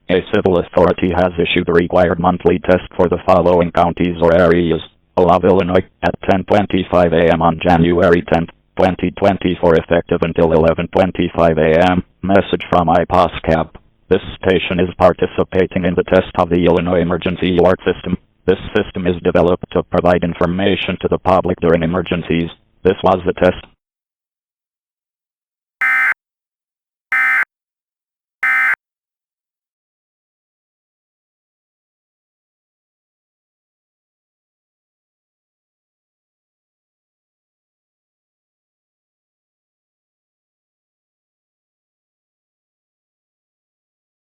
A civil authority has issued the required monthly test for the following counties or areas: Olathe, Illinois, at 10:25 a.m. on January 10, 2024, effective until 11:25 a.m. Message from IPOSCAP. This station is participating in the test of the Illinois Emergency Alert System. This system is developed to provide information to the public during emergencies. This was the test.